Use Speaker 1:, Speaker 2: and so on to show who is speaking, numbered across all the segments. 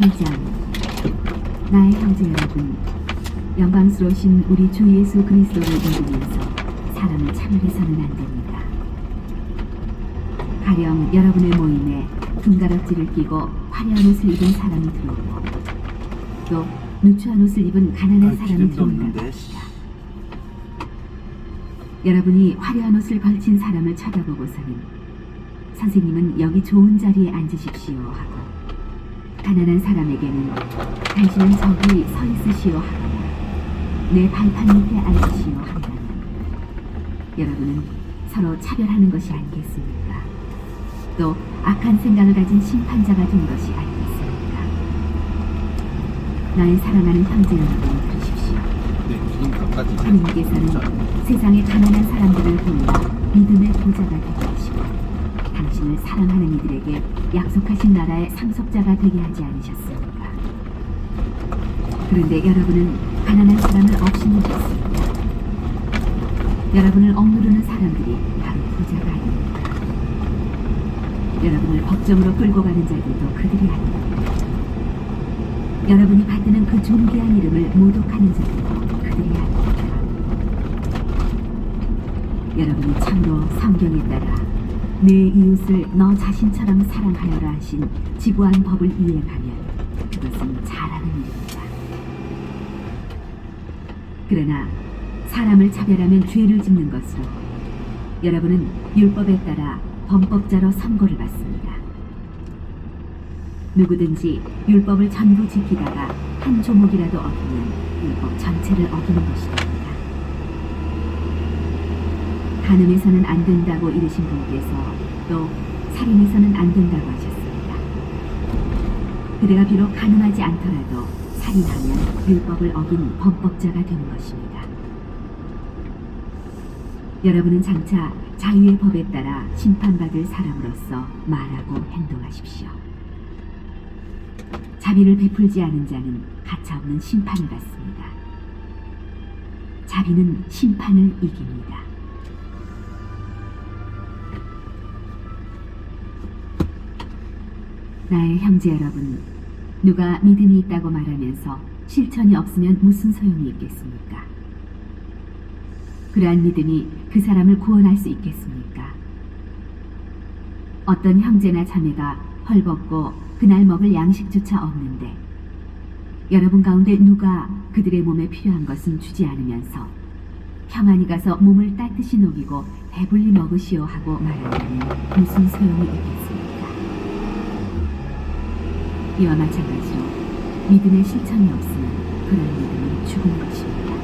Speaker 1: 2장. 나의 형제 여러분, 영광스러우신 우리 주 예수 그리스도를 믿으면서 사람을 차별해서는 안 됩니다. 가령 여러분의 모임에 둥가락지를 끼고 화려한 옷을 입은 사람이 들어오고 또 누추한 옷을 입은 가난한 사람이 들어온다고 합시다. 여러분이 화려한 옷을 걸친 사람을 쳐다보고서는 선생님은 여기 좋은 자리에 앉으십시오 하고, 가난한 사람에게는 당신은 저기 서 있으시오 하거나 내 발판 밑에 앉으시오 한다면 여러분은 서로 차별하는 것이 아니겠습니까? 또 악한 생각을 가진 심판자가 된 것이 아니겠습니까? 나의 사랑하는 형제 여러분, 들으십시오. 하느님께서는 세상의 가난한 사람들을 불러 믿음의 보좌가 되게 하시고 당신을 사랑하는 이들에게 약속하신 나라의 상속자가 되게 하지 않으셨습니까? 그런데 여러분은 가난한 사람을 업신여겼습니다. 여러분을 억누르는 사람들이 바로 부자가 아닙니까? 여러분을 법정으로 끌고 가는 자들도 그들이 아닙니까? 여러분이 받드는 그 존귀한 이름을 모독하는 자들도 그들이 아닙니까? 여러분이 참으로 성경에 따라 내 이웃을 너 자신처럼 사랑하여라 하신 지부한 법을 이해하면 그것은 잘하는 일입니다. 그러나 사람을 차별하면 죄를 짓는 것으로 여러분은 율법에 따라 범법자로 선고를 받습니다. 누구든지 율법을 전부 지키다가 한 조목이라도 어기면 율법 전체를 어기는 것입니다. 간음해서는 안 된다고 이르신 분께서 또 살인해서는 안 된다고 하셨습니다. 그대가 비록 간음하지 않더라도 살인하면 율법을 어긴 범법자가 되는 것입니다. 여러분은 장차 자유의 법에 따라 심판받을 사람으로서 말하고 행동하십시오. 자비를 베풀지 않은 자는 가차없는 심판을 받습니다. 자비는 심판을 이깁니다. 나의 형제 여러분, 누가 믿음이 있다고 말하면서 실천이 없으면 무슨 소용이 있겠습니까? 그러한 믿음이 그 사람을 구원할 수 있겠습니까? 어떤 형제나 자매가 헐벗고 그날 먹을 양식조차 없는데 여러분 가운데 누가 그들의 몸에 필요한 것은 주지 않으면서 평안히 가서 몸을 따뜻이 녹이고 배불리 먹으시오 하고 말하면 무슨 소용이 있겠습니까? 이와 마찬가지로 믿음의 실천이 없으면 그런 믿음은 죽은 것입니다.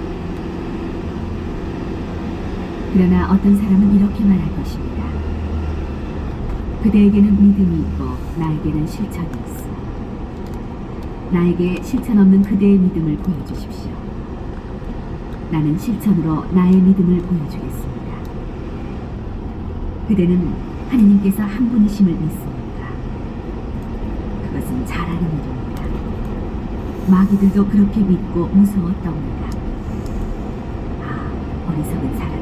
Speaker 1: 그러나 어떤 사람은 이렇게 말할 것입니다. 그대에게는 믿음이 있고 나에게는 실천이 있어. 나에게 실천 없는 그대의 믿음을 보여주십시오. 나는 실천으로 나의 믿음을 보여주겠습니다. 그대는 하느님께서 한 분이심을 믿습니다. 그것은 잘하는 일입니다. 마귀들도 그렇게 믿고 무서웠답니다. 아, 어리석은 사람이요.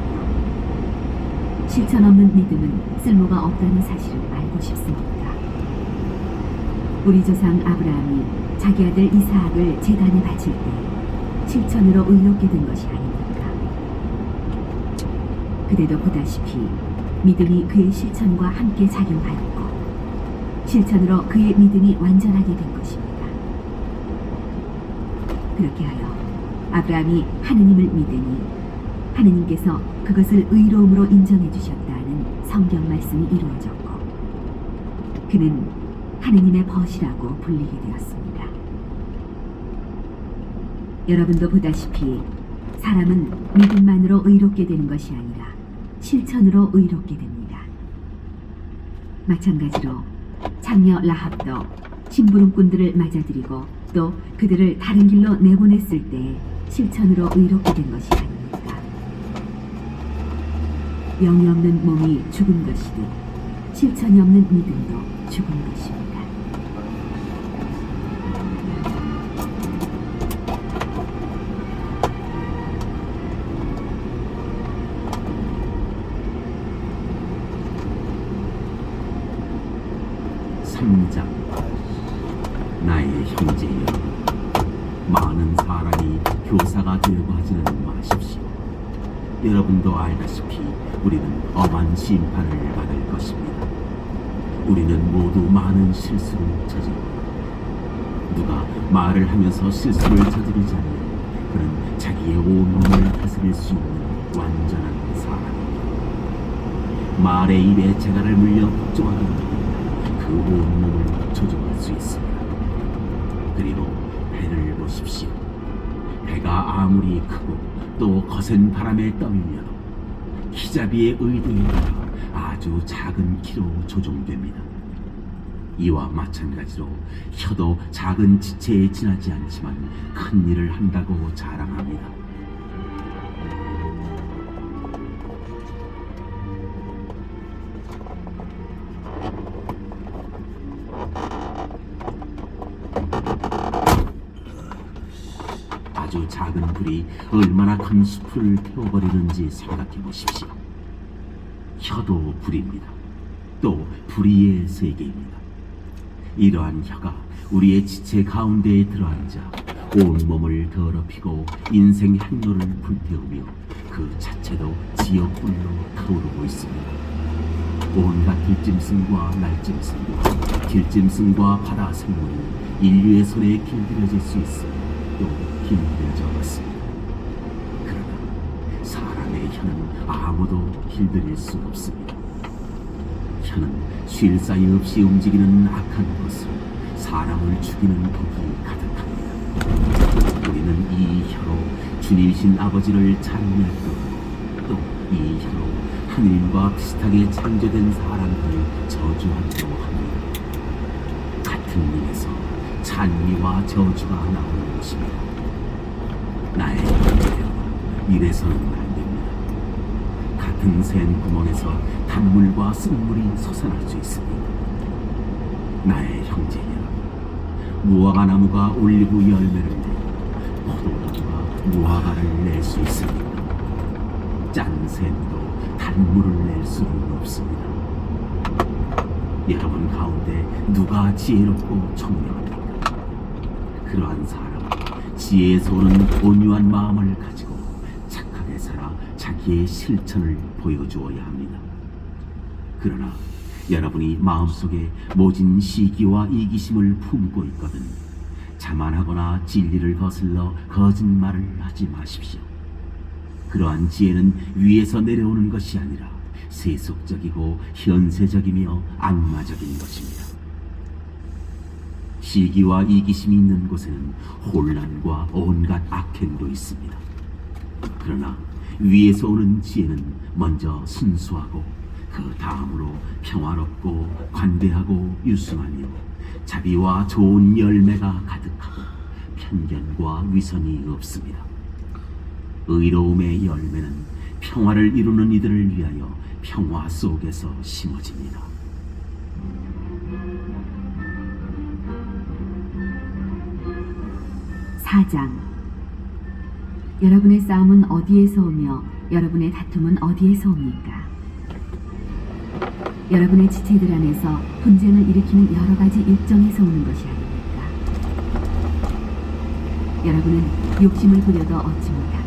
Speaker 1: 실천 없는 믿음은 쓸모가 없다는 사실을 알고 싶습니다. 우리 조상 아브라함이 자기 아들 이삭을 제단에 바칠 때 실천으로 의롭게 된 것이 아닙니까? 그대도 보다시피 믿음이 그의 실천과 함께 작용하였고 실천으로 그의 믿음이 완전하게 된 것입니다. 그렇게 하여 아브라함이 하느님을 믿으니 하느님께서 그것을 의로움으로 인정해 주셨다는 성경 말씀이 이루어졌고 그는 하느님의 벗이라고 불리게 되었습니다. 여러분도 보다시피 사람은 믿음만으로 의롭게 되는 것이 아니라 실천으로 의롭게 됩니다. 마찬가지로 장녀 라합도 심부름꾼들을 맞아들이고 또 그들을 다른 길로 내보냈을 때 실천으로 의롭게 된 것이 아닙니까? 영이 없는 몸이 죽은 것이듯 실천이 없는 믿음도 죽은 것입니다.
Speaker 2: 삼장. 나의 나의 형제 여러분, 많은 사람이 교사가 되려고 하지는 마십시오. 여러분도 알다시피 우리는 엄한 심판을 받을 것입니다. 우리는 모두 많은 실수를 저지릅니다. 누가 말을 하면서 실수를 저지르지 않는 그는 자기의 온몸을 다스릴 수 있는 완전한 사람입니다. 말의 입에 재갈을 물려 복종하는 자는 그 온몸을 조종할 수 있습니다. 그리고 배를 보십시오. 배가 아무리 크고 또 거센 바람에 떠밀려도 키잡이의 의도에 따라 아주 작은 키로 조종됩니다. 이와 마찬가지로 혀도 작은 지체에 지나지 않지만 큰 일을 한다고 자랑합니다. 아주 작은 불이 얼마나 큰 숲을 태워버리는지 생각해 보십시오. 혀도 불입니다. 또 불의의 세계입니다. 이러한 혀가 우리의 지체 가운데에 들어앉아 온몸을 더럽히고 인생 행로를 불태우며 그 자체도 지옥불로 타오르고 있습니다. 온갖 들짐승과 날짐승과 길짐승과 바다 생물이 인류의 손에 길들여질 수 있으며 또 길들여져 왔습니다. 그러나 사람의 혀는 아무도 길들일 수 없습니다. 혀는 쉴 사이 없이 움직이는 악한 것으로 사람을 죽이는 독이 가득합니다. 우리는 이 혀로 주님이신 아버지를 찬미할 거고 또 이 혀로 하늘과 비슷하게 창조된 사람들을 저주하기도 합니다. 같은 입에서 찬미와 저주가 나오는 것입니다. 나의 형제여, 이래서는 안 됩니다. 같은 샌 구멍에서 단물과 쓴물이 솟아날 수 있습니다. 나의 형제여, 무화과 나무가 올리브 열매를 내고 포도나무가 무화과를 낼 수 있습니다. 짠 샘도 단물을 낼 수는 없습니다. 여러분 가운데 누가 지혜롭고 총명합니까? 그러한 사람은 지혜에서 오는 온유한 마음을 가지고 착하게 살아 자기의 실천을 보여주어야 합니다. 그러나 여러분이 마음속에 모진 시기와 이기심을 품고 있거든 자만하거나 진리를 거슬러 거짓말을 하지 마십시오. 그러한 지혜는 위에서 내려오는 것이 아니라 세속적이고 현세적이며 악마적인 것입니다. 시기와 이기심이 있는 곳에는 혼란과 온갖 악행도 있습니다. 그러나 위에서 오는 지혜는 먼저 순수하고 그 다음으로 평화롭고 관대하고 유순하며 자비와 좋은 열매가 가득하고 편견과 위선이 없습니다. 의로움의 열매는 평화를 이루는 이들을 위하여 평화 속에서 심어집니다.
Speaker 1: 사장. 여러분의 싸움은 어디에서 오며 여러분의 다툼은 어디에서 옵니까? 여러분의 지체들 안에서 분쟁을 일으키는 여러 가지 일정에서 오는 것이 아닙니까? 여러분은 욕심을 부려도 얻지 못합니다.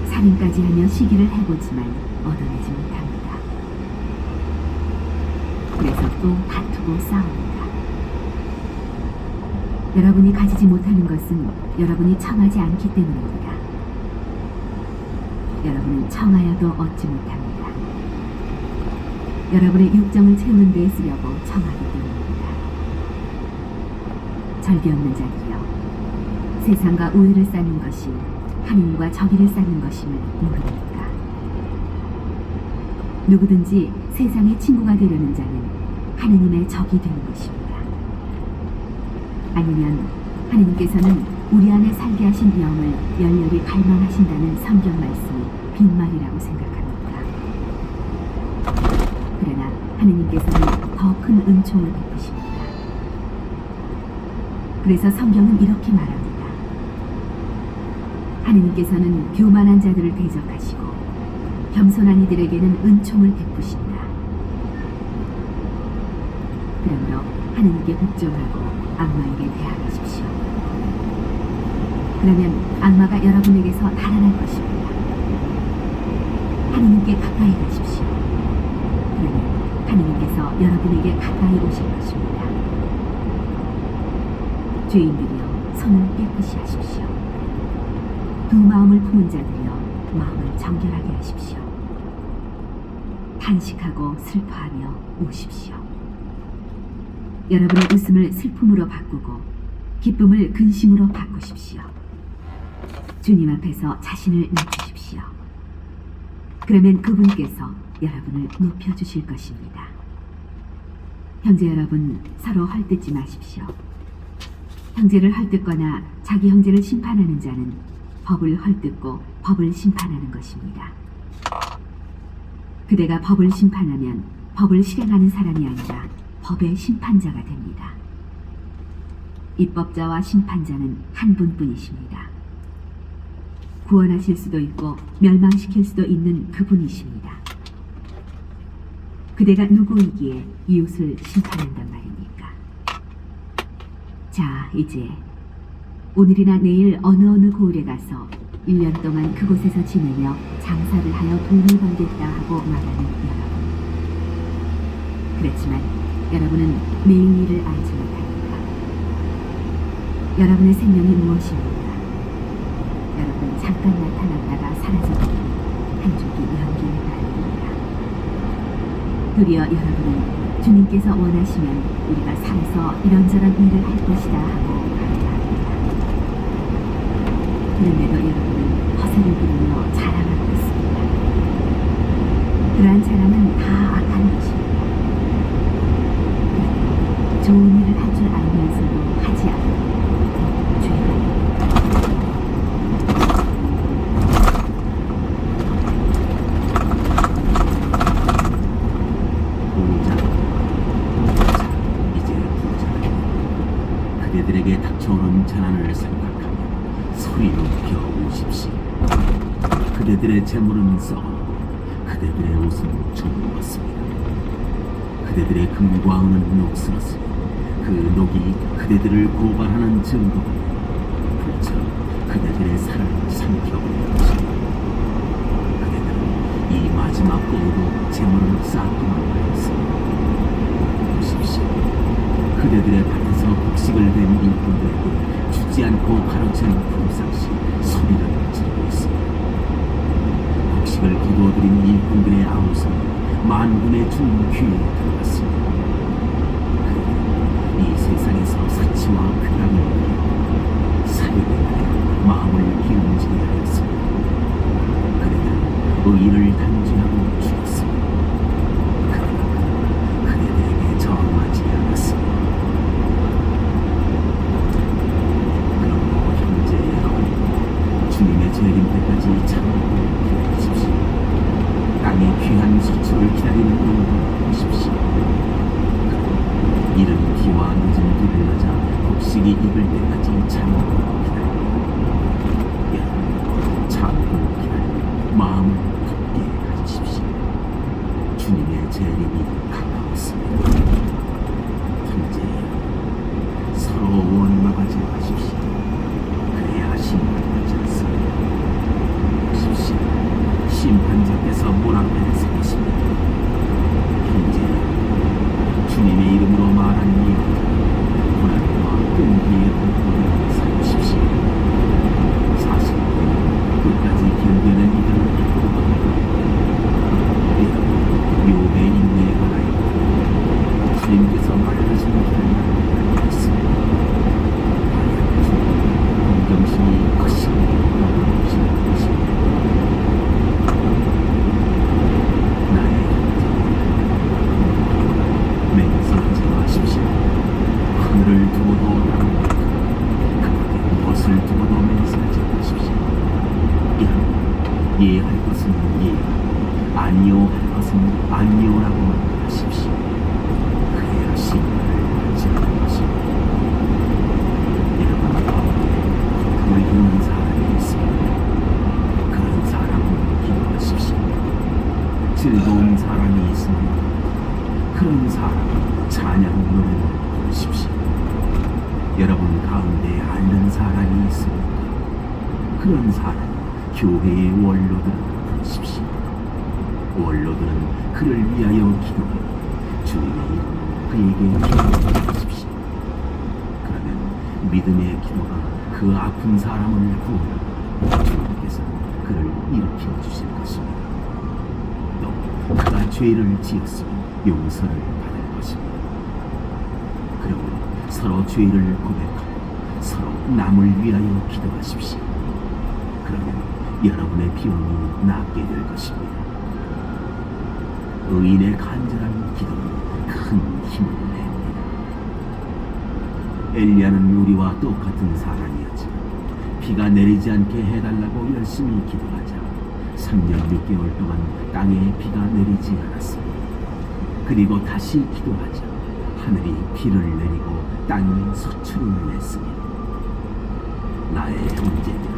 Speaker 1: 살인까지 하며 시기를 해보지만 얻어내지 못합니다. 그래서 또 다투고 싸웁니다. 여러분이 가지지 못하는 것은 여러분이 청하지 않기 때문입니다. 여러분은 청하여도 얻지 못합니다. 여러분의 육정을 채우는 데에 쓰려고 청하기 때문입니다. 절개 없는 자들이여, 세상과 우애를 쌓는 것이 하나님과 저기를 쌓는 것임을 모릅니까? 누구든지 세상의 친구가 되려는 자는 하나님의 적이 되는 것입니다. 아니면 하나님께서는 우리 안에 살게 하신 영을 열렬히 갈망하신다는 성경 말씀이 빈말이라고 생각합니다. 그러나 하나님께서는 더 큰 은총을 베푸십니다. 그래서 성경은 이렇게 말합니다. 하나님께서는 교만한 자들을 대적하시고 겸손한 이들에게는 은총을 베푸신다. 그러므로 하나님께 복종하고 악마에게 대항하십시오. 그러면 악마가 여러분에게서 달아날 것입니다. 하나님께 가까이 가십시오. 그러면 하나님께서 여러분에게 가까이 오실 것입니다. 죄인들이여 손을 깨끗이 하십시오. 두 마음을 품은 자들이여 마음을 정결하게 하십시오. 탄식하고 슬퍼하며 우십시오. 여러분의 웃음을 슬픔으로 바꾸고 기쁨을 근심으로 바꾸십시오. 주님 앞에서 자신을 낮추십시오. 그러면 그분께서 여러분을 높여주실 것입니다. 형제 여러분, 서로 헐뜯지 마십시오. 형제를 헐뜯거나 자기 형제를 심판하는 자는 법을 헐뜯고 법을 심판하는 것입니다. 그대가 법을 심판하면 법을 실행하는 사람이 아니라 법의 심판자가 됩니다. 입법자와 심판자는 한 분뿐이십니다. 구원하실 수도 있고 멸망시킬 수도 있는 그분이십니다. 그대가 누구이기에 이웃을 심판한단 말입니까? 자, 이제 오늘이나 내일 어느 고을에 가서 1년 동안 그곳에서 지내며 장사를 하여 돈을 벌겠다 하고 말하는 여러분. 그렇지만 여러분은 내일 일을 알지 못합니다. 여러분의 생명이 무엇입니까? 여러분 잠깐 나타났다가 사라져버리는 한 쪽이 연기에 다릅니다. 도리어 여러분은 주님께서 원하시면 우리가 살아서 이런저런 일을 할 것이다 하고 말합니다. 그런데도 여러분은 허세를 부리며 자랑하고 있습니다. 그러한 자랑은 다 악한 것입니다. 좋은 일을 할 줄 알면서도 하지 않는 죄가
Speaker 2: 이제 부자 그대들에게 닥쳐오는 재난을 생각하며 소리 높여 우십시오. 그대들의 재물은 썩었고 그대들의 옷은 죽었습니다. 그대들의 금과 은은 녹슬었으니 그 녹이 그대들을 고발하는 증거로 불쳐 그대들의 살을 삼켜버릴 것입니다. 그대들은 이 마지막 때에도 재물을 쌓기만 하였습니다. 보십시오. 그대들의 밭에서 곡식을 댄 일꾼들에게 주지 않고 가로채는 품삯이 소리를 지르고 있습니다. 곡식을 거두어들인 일꾼들의 아우성은 만군의 중 귀에 들어갔습니다. 그들은 이 세상에서 사치와 쾌락을 위해 사려되어 마음을 기울이게 하였습니다. 그들은 의를 단죄하고 죽였습니다. 그러나 그들에게 저항하지 않았습니다. 그러므로 형제 여러분, 주님의 재림 때까지 참고 기다리십시오. 땅의 귀한 수출을 기다리는 영광을 보십시오. 이른 비와 늦은 비를 맞아 곡식이 익을 때까지 참고 기다립니다. 여러분, 참고 기다리며 마음을 굳게 가지십시오. 주님의 재림이 가까웠습니다. 형제 여러분, 서로 원망하지 마십시오. 그래야 심판하지 않습니다. 보십시오. 심판자께서 문 앞에 서 계십니다. 형제 여러분, 주님의 이름으로 말한 이 불안과 끈기의 공포를 살피십시오. 40분 끝까지 견디는 이들을 여러분, 욥의 인내에 관하여 주님께서 말하신 길을 알겠습니다. 공경심이 거시고 넘어오시는 것입니다. 맹세하지 마십시오. 하늘을 두고도 땅을 그밖에 무엇을 두고도 맹세하지 마십시오. 여러분, 예할 것은 예, 아니요 할 것은 아니요라고 말하십시오. 그래야 심판을 받지 않을 것입니다. 여러분 가운데 고통을 겪는 사람이 있습니다. 그런 사람을 기도하십시오. 즐거운 사람이 있습니다. 그런 사람은 찬양 노래를 보십시오. 여러분 가운데 앓는 사람이 있습니까? 그런 사람 교회의 원로들을 부르십시오. 원로들은 그를 위하여 기도하고 주님의 이름으로 그에게 기도해 주십시오. 그러면 믿음의 기도가 그 아픈 사람을 구원하고 주님께서는 그를 일으켜 주실 것입니다. 또 그가 죄를 지었으면 용서를 받을 것입니다. 그러므로 서로 죄를 고백하고 서로 남을 위하여 기도하십시오. 그러면 여러분의 비용이 낫게 될 것입니다. 의인의 간절한 기도는 큰 힘을 냅니다. 엘리야는 우리와 똑같은 사람이었지만 비가 내리지 않게 해달라고 열심히 기도하자 3년 6개월 동안 땅에 비가 내리지 않았습니다. 그리고 다시 기도하자 하늘이 비를 내리고 땅이 서출을 냈습니다. 나의 형제들아,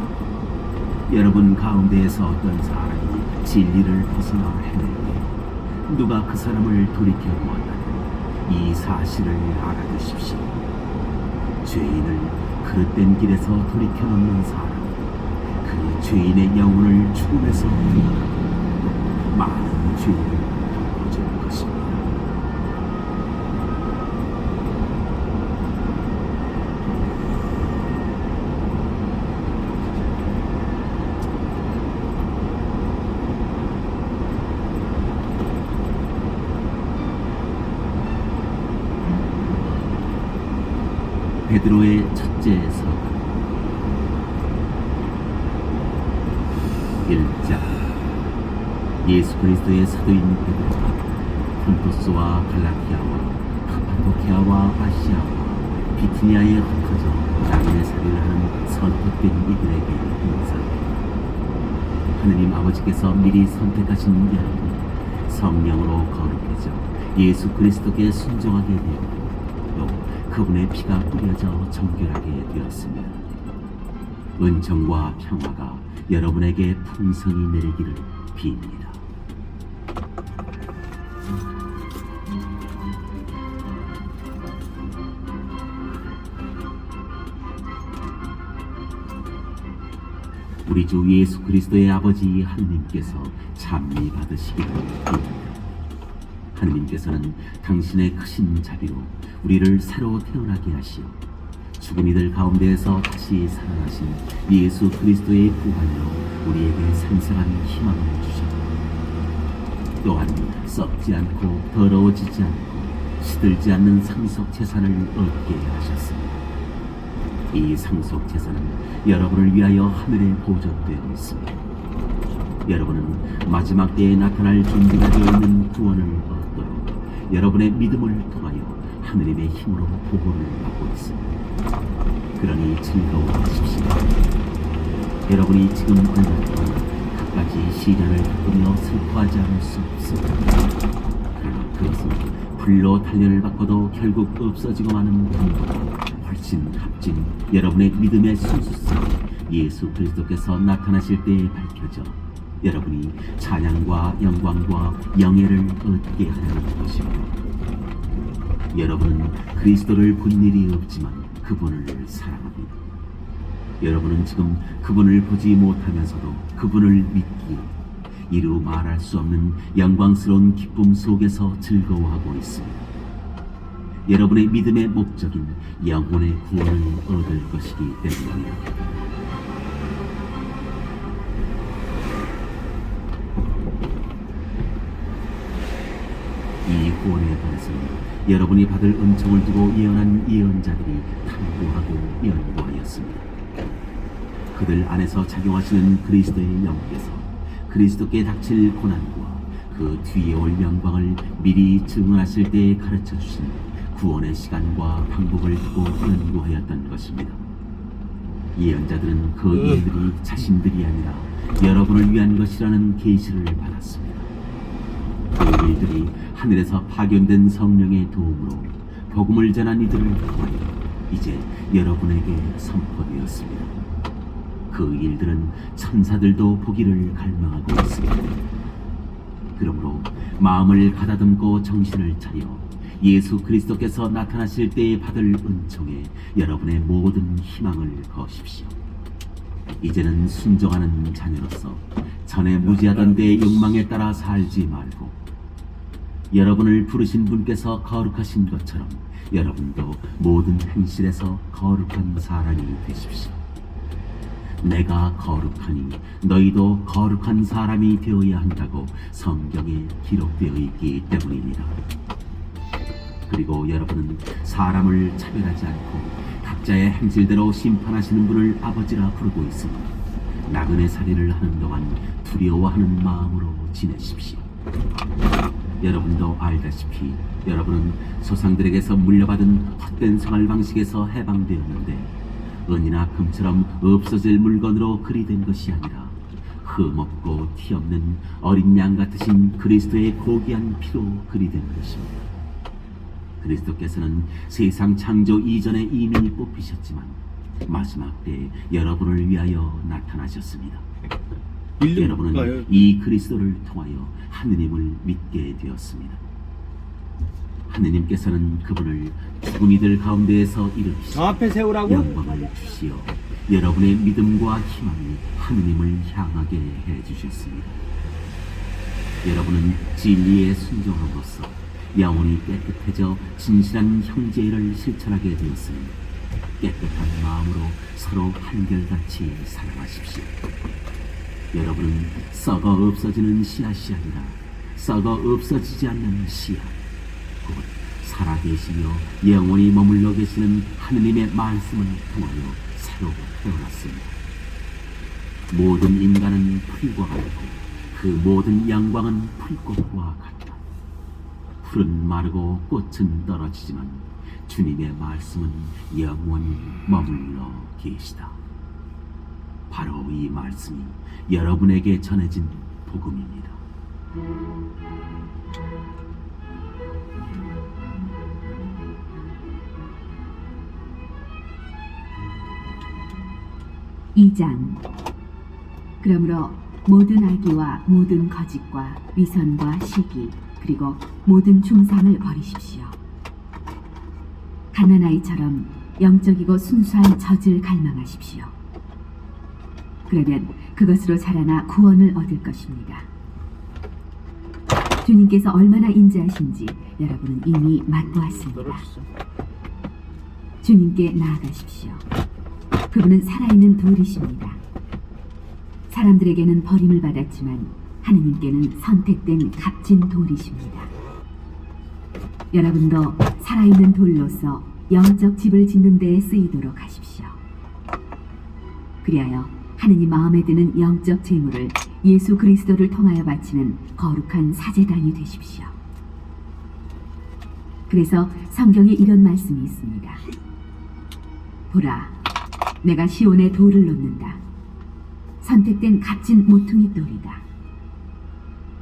Speaker 2: 여러분 가운데에서 어떤 사람이 진리를 벗어나 헤맬 때 누가 그 사람을 돌이켜 보았다면 이 사실을 알아두십시오. 죄인을 그릇된 길에서 돌이켜 놓는 사람, 그 죄인의 영혼을 죽음에서 구원하고 또 많은 죄를 덮어줄 것입니다. 베드로의 첫째 서가 1장. 예수 그리스도의 사도인 베드로가 폰토스와 갈라티아와 카파도키아와 아시아와 비티니아에 흩어져 장례 살이를 하는 선택된 이들에게 인사합니다. 하느님 아버지께서 미리 선택하신 여러분, 성령으로 거룩해져 예수 그리스도께 순종하게 되었고 또 그분의 피가 뿌려져 정결하게 되었습니다. 은총과 평화가 여러분에게 풍성히 내리기를 빕니다. 우리 주 예수 그리스도의 아버지 하느님께서 찬미 받으시기를 빕니다. 하느님께서는 당신의 크신 자비로 우리를 새로 태어나게 하시어 죽은 이들 가운데에서 다시 살아나신 예수 그리스도의 부활로 우리에게 생생한 희망을 주셨고 또한 썩지 않고 더러워지지 않고 시들지 않는 상속 재산을 얻게 하셨습니다. 이 상속 재산은 여러분을 위하여 하늘에 보존되어 있습니다. 여러분은 마지막 때에 나타날 준비가 되어 있는 구원을 얻도록 여러분의 믿음을 통하여 하느님의 힘으로 보호를 받고 있습니다. 그러니 즐거워하십시오. 여러분이 지금 얼마 동안 갖가지 시련을 겪으며 슬퍼하지 않을 수 없습니다. 그러나 그것은 불로 단련을 받고도 결국 없어지고 마는 것보다 훨씬 값진 여러분의 믿음의 순수성이 예수 그리스도께서 나타나실 때에 밝혀져 여러분이 찬양과 영광과 영예를 얻게 하려는 것입니다. 여러분은 그리스도를 본 일이 없지만 그분을 사랑합니다. 여러분은 지금 그분을 보지 못하면서도 그분을 믿기에 이루 말할 수 없는 영광스러운 기쁨 속에서 즐거워하고 있습니다. 여러분의 믿음의 목적인 영혼의 구원을 얻을 것이기 때문입니다. 이 구원에 관해서는 여러분이 받을 은총을 두고 예언한 예언자들이 탐구하고 연구하였습니다. 그들 안에서 작용하시는 그리스도의 영께서 그리스도께 닥칠 고난과 그 뒤에 올 영광을 미리 증언하실 때에 가르쳐 주신 구원의 시간과 방법을 두고 연구하였던 것입니다. 예언자들은 그 일들이 자신들이 아니라 여러분을 위한 것이라는 계시를 받았습니다. 그 일들이 하늘에서 파견된 성령의 도움으로 복음을 전한 이들을 통하여 이제 여러분에게 선포되었습니다. 그 일들은 천사들도 보기를 갈망하고 있습니다. 그러므로 마음을 가다듬고 정신을 차려 예수 그리스도께서 나타나실 때에 받을 은총에 여러분의 모든 희망을 거십시오. 이제는 순종하는 자녀로서 전에 무지하던 데의 욕망에 따라 살지 말고 여러분을 부르신 분께서 거룩하신 것처럼 여러분도 모든 행실에서 거룩한 사람이 되십시오. 내가 거룩하니 너희도 거룩한 사람이 되어야 한다고 성경에 기록되어 있기 때문입니다. 그리고 여러분은 사람을 차별하지 않고 각자의 행실대로 심판하시는 분을 아버지라 부르고 있으니 나그네 살이를 하는 동안 두려워하는 마음으로 지내십시오. 여러분도 알다시피 여러분은 조상들에게서 물려받은 헛된 생활 방식에서 해방되었는데 은이나 금처럼 없어질 물건으로 그리 된 것이 아니라 흠없고 티없는 어린 양 같으신 그리스도의 고귀한 피로 그리 된 것입니다. 그리스도께서는 세상 창조 이전에 이미 뽑히셨지만 마지막 때 여러분을 위하여 나타나셨습니다. 여러분은 이 그리스도를 통하여 하느님을 믿게 되었습니다. 하느님께서는 그분을 죽은 이들 가운데에서 일으키시고
Speaker 3: 저 앞에 세우라고?
Speaker 2: 영광을 주시어 여러분의 믿음과 희망이 하느님을 향하게 해주셨습니다. 여러분은 진리에 순종함으로써 영혼이 깨끗해져 진실한 형제를 실천하게 되었으니 깨끗한 마음으로 서로 한결같이 사랑하십시오. 여러분은 썩어 없어지는 씨앗이 아니라 썩어 없어지지 않는 씨앗, 곧 살아계시며 영원히 머물러 계시는 하느님의 말씀을 통하여 새로 태어났습니다. 모든 인간은 풀과 같고 그 모든 영광은 풀꽃과 같다. 풀은 마르고 꽃은 떨어지지만 주님의 말씀은 영원히 머물러 계시다. 바로 이 말씀이 여러분에게 전해진 복음입니다.
Speaker 1: 이장 그러므로 모든 악의와 모든 거짓과 위선과 시기 그리고 모든 중상을 버리십시오. 가난아이처럼 영적이고 순수한 젖을 갈망하십시오. 그러면 그것으로 자라나 구원을 얻을 것입니다. 주님께서 얼마나 인자하신지 여러분은 이미 맛보았습니다. 주님께 나아가십시오. 그분은 살아있는 돌이십니다. 사람들에게는 버림을 받았지만 하느님께는 선택된 값진 돌이십니다. 여러분도 살아있는 돌로서 영적 집을 짓는 데에 쓰이도록 하십시오. 그리하여 하느님 마음에 드는 영적 제물을 예수 그리스도를 통하여 바치는 거룩한 사제단이 되십시오. 그래서 성경에 이런 말씀이 있습니다. 보라, 내가 시온에 돌을 놓는다. 선택된 값진 모퉁이 돌이다.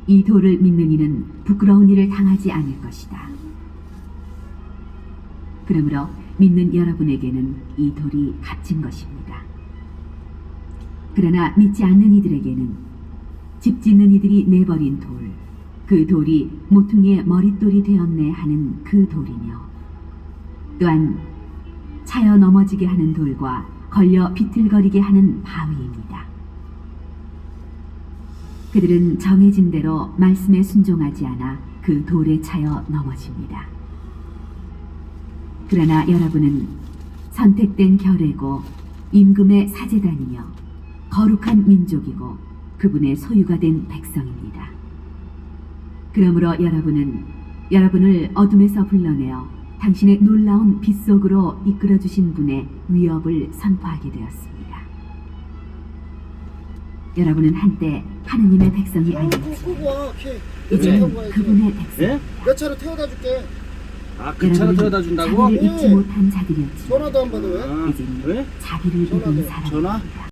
Speaker 1: 이 돌을 믿는 이는 부끄러운 일을 당하지 않을 것이다. 그러므로 믿는 여러분에게는 이 돌이 값진 것입니다. 그러나 믿지 않는 이들에게는 집 짓는 이들이 내버린 돌, 그 돌이 모퉁이의 머릿돌이 되었네 하는 그 돌이며 또한 차여 넘어지게 하는 돌과 걸려 비틀거리게 하는 바위입니다. 그들은 정해진 대로 말씀에 순종하지 않아 그 돌에 차여 넘어집니다. 그러나 여러분은 선택된 결례고 임금의 사제단이며 거룩한 민족이고 그분의 소유가 된 백성입니다. 그러므로 여러분은 여러분을 어둠에서 불러내어 당신의 놀라운 빛 속으로 이끌어주신 분의 위업을 선포하게 되었습니다. 여러분은 한때 하느님의 백성이 아니었지만 이제는 그분의 백성입니다.
Speaker 4: 내 차로 태워다 줄게.
Speaker 3: 아, 그 차로 태워다 준다고?
Speaker 1: 자기를 잊지 못한 자들이었지만
Speaker 4: 전화도 안 받아 왜?
Speaker 1: 이제는
Speaker 3: 왜?
Speaker 1: 자기를
Speaker 4: 전화,
Speaker 1: 잃은
Speaker 4: 전화?
Speaker 1: 사람입니다.